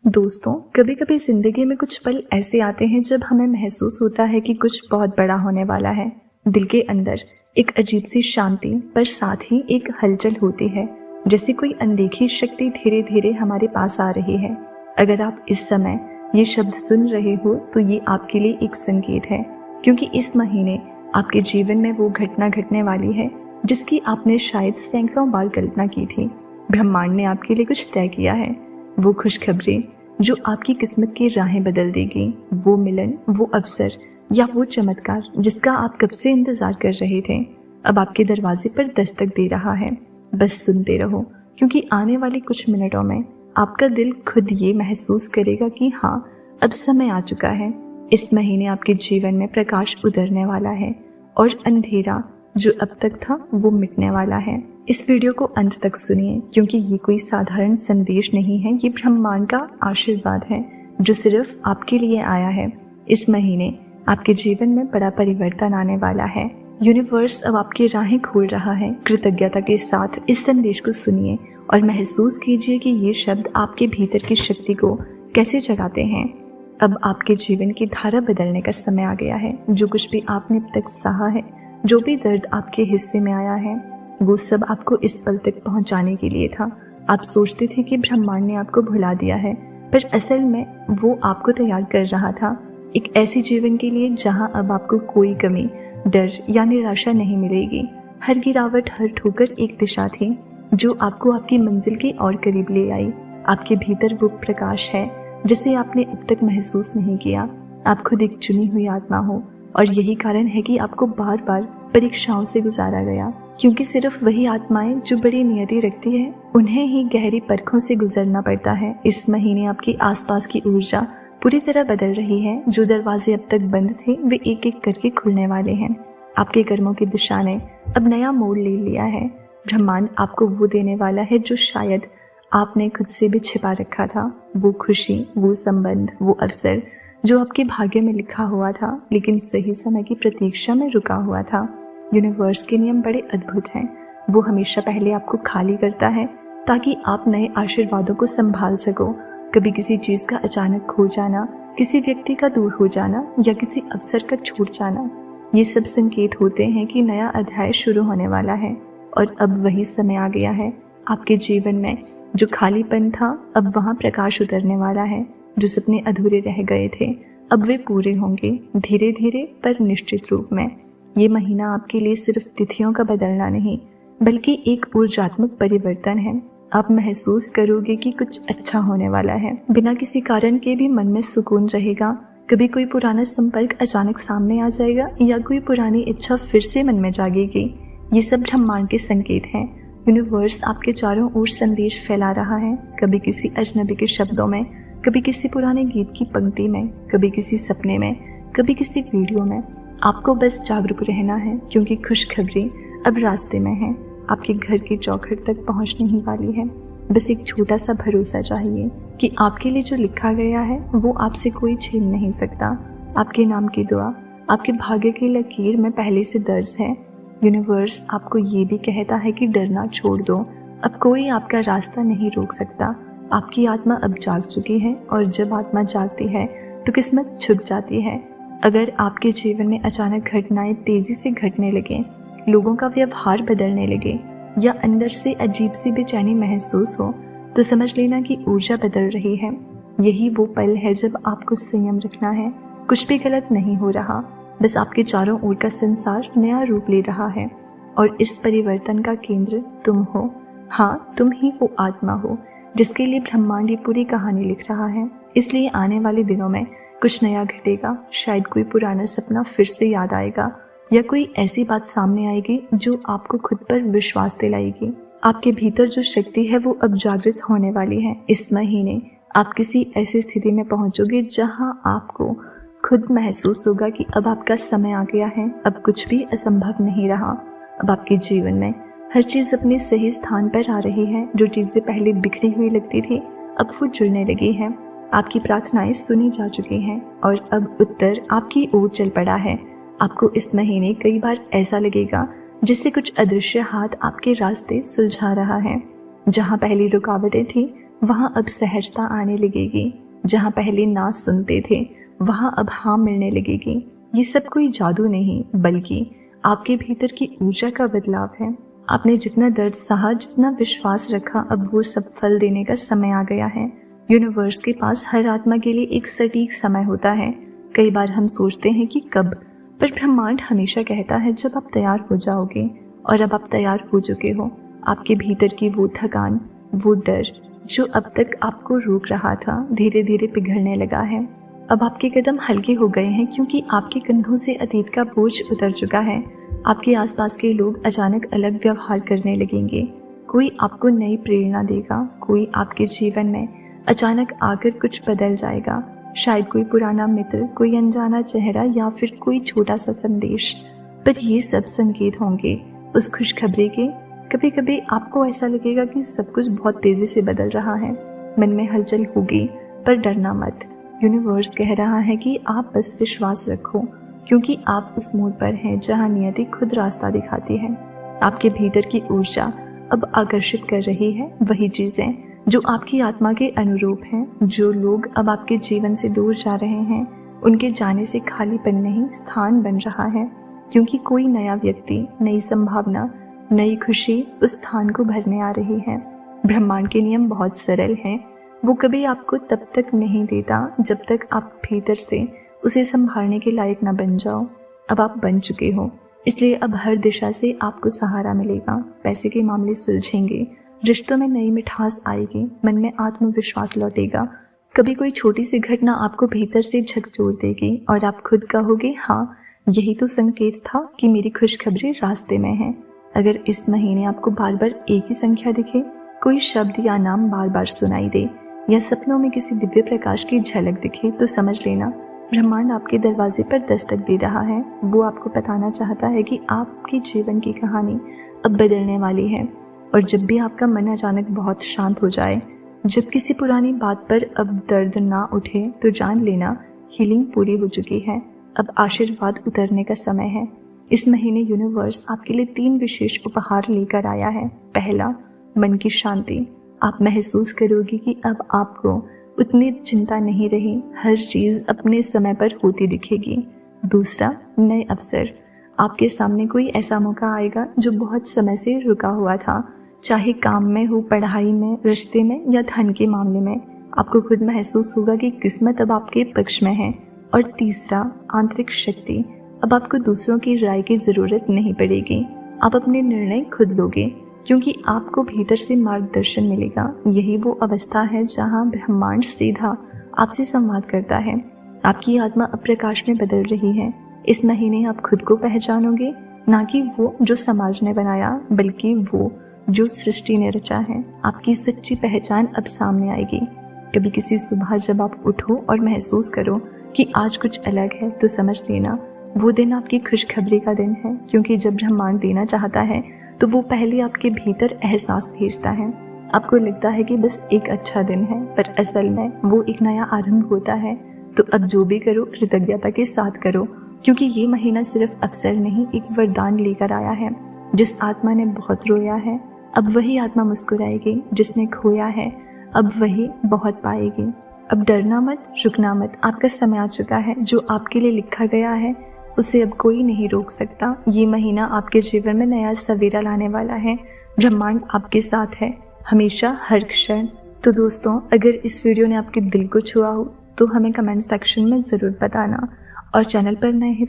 दोस्तों, कभी कभी जिंदगी में कुछ पल ऐसे आते हैं जब हमें महसूस होता है कि कुछ बहुत बड़ा होने वाला है। दिल के अंदर एक अजीब सी शांति पर साथ ही एक हलचल होती है, जैसे कोई अनदेखी शक्ति धीरे धीरे हमारे पास आ रही है। अगर आप इस समय ये शब्द सुन रहे हो तो ये आपके लिए एक संकेत है, क्योंकि इस महीने आपके जीवन में वो घटना घटने वाली है जिसकी आपने शायद सैकड़ों बार कल्पना की थी। ब्रह्मांड ने आपके लिए कुछ तय किया है, वो खुशखबरी जो आपकी किस्मत की राहें बदल देगी, वो मिलन, वो अवसर या वो चमत्कार जिसका आप कब से इंतजार कर रहे थे, अब आपके दरवाजे पर दस्तक दे रहा है। बस सुनते रहो, क्योंकि आने वाले कुछ मिनटों में आपका दिल खुद ये महसूस करेगा कि हाँ, अब समय आ चुका है। इस महीने आपके जीवन में प्रकाश उतरने वाला है और अंधेरा जो अब तक था वो मिटने वाला है। इस वीडियो को अंत तक सुनिए, क्योंकि ये कोई साधारण संदेश नहीं है, ये ब्रह्मांड का आशीर्वाद है जो सिर्फ आपके लिए आया है। इस महीने आपके जीवन में बड़ा परिवर्तन आने वाला है। यूनिवर्स अब आपकी राहें खोल रहा है। कृतज्ञता के साथ इस संदेश को सुनिए और महसूस कीजिए कि ये शब्द आपके भीतर की शक्ति को कैसे जगाते हैं। अब आपके जीवन की धारा बदलने का समय आ गया है। जो कुछ भी आपने अब तक सहा है, जो भी दर्द आपके हिस्से में आया है, वो सब आपको इस पल तक पहुंचाने के लिए था। आप सोचते थे कि ब्रह्मांड ने आपको भुला दिया है, पर असल में वो आपको तैयार कर रहा था एक ऐसी जीवन के लिए जहां अब आपको कोई कमी, डर या निराशा नहीं मिलेगी। हर गिरावट, हर ठोकर एक दिशा थी जो आपको आपकी मंजिल के और करीब ले आई। आपके भीतर वो प्रकाश है जिसे आपने अब तक महसूस नहीं किया। आप खुद एक चुनी हुई आत्मा हो और यही कारण है कि आपको बार बार परीक्षाओं से गुजारा गया, क्योंकि सिर्फ वही आत्माएं जो बड़ी नियति रखती है उन्हें ही गहरी परखों से गुजरना पड़ता है। इस महीने आपकी आसपास की ऊर्जा पूरी तरह बदल रही है। जो दरवाजे अब तक बंद थे वे एक एक करके खुलने वाले हैं। आपके कर्मों की दिशा ने अब नया मोड़ ले लिया है। ब्रह्मांड आपको वो देने वाला है जो शायद आपने खुद से भी छिपा रखा था। वो खुशी, वो संबंध, वो अवसर जो आपके भाग्य में लिखा हुआ था लेकिन सही समय की प्रतीक्षा में रुका हुआ था। यूनिवर्स के नियम बड़े अद्भुत हैं। वो हमेशा पहले आपको खाली करता है ताकि आप नए आशीर्वादों को संभाल सको। कभी किसी चीज़ का अचानक खो जाना, किसी व्यक्ति का दूर हो जाना या किसी अवसर का छूट जाना, ये सब संकेत होते हैं कि नया अध्याय शुरू होने वाला है। और अब वही समय आ गया है। आपके जीवन में जो खालीपन था, अब वहाँ प्रकाश उतरने वाला है। जो सपने अधूरे रह गए थे अब वे पूरे होंगे, धीरे धीरे पर निश्चित रूप में। ये महीना आपके लिए सिर्फ तिथियों का बदलना नहीं, बल्कि एक ऊर्जात्मक परिवर्तन है। आप महसूस करोगे कि कुछ अच्छा होने वाला है। बिना किसी कारण के भी मन में सुकून रहेगा। कभी कोई पुराना संपर्क अचानक सामने आ जाएगा या कोई पुरानी इच्छा फिर से मन में जागेगी। ये सब ब्रह्मांड के संकेत हैं। यूनिवर्स आपके चारों ओर संदेश फैला रहा है, कभी किसी अजनबी के शब्दों में, कभी किसी पुराने गीत की पंक्ति में, कभी किसी सपने में, कभी किसी वीडियो में। आपको बस जागरूक रहना है, क्योंकि खुशखबरी अब रास्ते में है। आपके घर की चौखट तक पहुंचने ही वाली है। बस एक छोटा सा भरोसा चाहिए कि आपके लिए जो लिखा गया है वो आपसे कोई छीन नहीं सकता। आपके नाम की दुआ आपके भाग्य की लकीर में पहले से दर्ज है। यूनिवर्स आपको ये भी कहता है कि डरना छोड़ दो, अब कोई आपका रास्ता नहीं रोक सकता। आपकी आत्मा अब जाग चुकी है और जब आत्मा जागती है तो किस्मत झुक जाती है। अगर आपके जीवन में अचानक घटनाएं तेजी से घटने लगे, लोगों का व्यवहार बदलने लगे या अंदर से अजीब सी बेचैनी महसूस हो, तो समझ लेना कि ऊर्जा बदल रही है। यही वो पल है जब आपको संयम रखना है। कुछ भी गलत नहीं हो रहा, बस आपके चारों ओर का संसार नया रूप ले रहा है और इस परिवर्तन का केंद्र तुम हो। हाँ, तुम ही वो आत्मा हो जिसके लिए ब्रह्मांड ये पूरी कहानी लिख रहा है। इसलिए आने वाले दिनों में कुछ नया घटेगा। शायद कोई पुराना सपना फिर से याद आएगा या कोई ऐसी बात सामने आएगी जो आपको खुद पर विश्वास दिलाएगी। आपके भीतर जो शक्ति है वो अब जागृत होने वाली है। इस महीने आप किसी ऐसी स्थिति में पहुंचोगे जहां आपको खुद महसूस होगा कि अब आपका समय आ गया है। अब कुछ भी असंभव नहीं रहा। अब आपके जीवन में हर चीज़ अपने सही स्थान पर आ रही है। जो चीज़ें पहले बिखरी हुई लगती थी अब वो जुड़ने लगी हैं। आपकी प्रार्थनाएं सुनी जा चुकी हैं और अब उत्तर आपकी ओर चल पड़ा है। आपको इस महीने कई बार ऐसा लगेगा जैसे कुछ अदृश्य हाथ आपके रास्ते सुलझा रहा है। जहाँ पहली रुकावटें थी वहाँ अब सहजता आने लगेगी। जहाँ पहले ना सुनते थे वहाँ अब हाँ मिलने लगेगी। ये सब कोई जादू नहीं बल्कि आपके भीतर की ऊर्जा का बदलाव है। आपने जितना दर्द सहा, जितना विश्वास रखा, अब वो सब फल देने का समय आ गया है। यूनिवर्स के पास हर आत्मा के लिए एक सटीक समय होता है। कई बार हम सोचते हैं कि कब, पर ब्रह्मांड हमेशा कहता है जब आप तैयार हो जाओगे। और अब आप तैयार हो चुके हो। आपके भीतर की वो थकान, वो डर जो अब तक आपको रोक रहा था, धीरे धीरे पिघलने लगा है। अब आपके कदम हल्के हो गए हैं क्योंकि आपके कंधों से अतीत का बोझ उतर चुका है। आपके आसपास के लोग अचानक अलग व्यवहार करने लगेंगे। कोई आपको नई प्रेरणा देगा, कोई आपके जीवन में अचानक आकर कुछ बदल जाएगा। शायद कोई पुराना मित्र, कोई अनजाना चेहरा या फिर कोई छोटा सा संदेश। पर ये सब संकेत होंगे उस खुशखबरी के। कभी कभी आपको ऐसा लगेगा कि सब कुछ बहुत तेजी से बदल रहा है। मन में हलचल होगी, पर डरना मत। यूनिवर्स कह रहा है कि आप बस विश्वास रखो, क्योंकि आप उस मोड़ पर हैं जहां नियति खुद रास्ता दिखाती है। आपके भीतर की ऊर्जा अब आकर्षित कर रही है वही चीजें जो आपकी आत्मा के अनुरूप हैं। जो लोग अब आपके जीवन से दूर जा रहे हैं, उनके जाने से खालीपन नहीं, स्थान बन रहा है। क्योंकि कोई नया व्यक्ति, नई संभावना, नई खुशी उस स्थान को भरने आ रही है। ब्रह्मांड के नियम बहुत सरल हैं। वो कभी आपको तब तक नहीं देता जब तक आप भीतर से उसे संभालने के लायक न बन जाओ। अब आप बन चुके हो, इसलिए अब हर दिशा से आपको सहारा मिलेगा। पैसे के मामले सुलझेंगे, रिश्तों में नई मिठास आएगी, मन में आत्मविश्वास लौटेगा। कभी कोई छोटी सी घटना आपको भीतर से झकझोर देगी और आप खुद कहोगे, हाँ यही तो संकेत था कि मेरी खुशखबरी रास्ते में है। अगर इस महीने आपको बार बार एक ही संख्या दिखे, कोई शब्द या नाम बार बार सुनाई दे, या सपनों में किसी दिव्य प्रकाश की झलक दिखे, तो समझ लेना ब्रह्मांड आपके दरवाजे पर दस्तक दे रहा है। वो आपको बताना चाहता है कि आपके जीवन की कहानी अब बदलने वाली है। और जब भी आपका मन अचानक बहुत शांत हो जाए, जब किसी पुरानी बात पर अब दर्द ना उठे, तो जान लेना हीलिंग पूरी हो चुकी है। अब आशीर्वाद उतरने का समय है। इस महीने यूनिवर्स आपके लिए 3 विशेष उपहार लेकर आया है। पहला, मन की शांति। आप महसूस करोगे कि अब आपको उतनी चिंता नहीं रही, हर चीज़ अपने समय पर होती दिखेगी। दूसरा, नए अवसर। आपके सामने कोई ऐसा मौका आएगा जो बहुत समय से रुका हुआ था, चाहे काम में हो, पढ़ाई में, रिश्ते में या धन के मामले में। आपको खुद महसूस होगा कि किस्मत अब आपके पक्ष में है। और तीसरा, आंतरिक शक्ति। अब आपको दूसरों की राय की ज़रूरत नहीं पड़ेगी। आप अपने निर्णय खुद लोगे, क्योंकि आपको भीतर से मार्गदर्शन मिलेगा। यही वो अवस्था है जहां ब्रह्मांड सीधा आपसे संवाद करता है। आपकी आत्मा अब प्रकाश में बदल रही है। इस महीने आप खुद को पहचानोगे, ना कि वो जो समाज ने बनाया, बल्कि वो जो सृष्टि ने रचा है। आपकी सच्ची पहचान अब सामने आएगी। कभी किसी सुबह जब आप उठो और महसूस करो कि आज कुछ अलग है, तो समझ लेना वो दिन आपकी खुशखबरी का दिन है। क्योंकि जब ब्रह्मांड देना चाहता है तो वो पहले आपके भीतर एहसास भेजता है। आपको लगता है कि बस एक अच्छा दिन है, पर असल में वो एक नया आरंभ होता है। तो अब जो भी करो कृतज्ञता के साथ करो, क्योंकि ये महीना सिर्फ अवसर नहीं, एक वरदान लेकर आया है। जिस आत्मा ने बहुत रोया है, अब वही आत्मा मुस्कुराएगी। जिसने खोया है, अब वही बहुत पाएगी। अब डरना मत, रुकना मत। आपका समय आ चुका है। जो आपके लिए लिखा गया है उसे अब कोई नहीं रोक सकता। ये महीना आपके जीवन में नया सवेरा लाने वाला है। ब्रह्मांड आपके साथ है, हमेशा, हर क्षण। तो दोस्तों, अगर इस वीडियो ने आपके दिल को छुआ हो तो हमें कमेंट सेक्शन में ज़रूर बताना। और चैनल पर नए हैं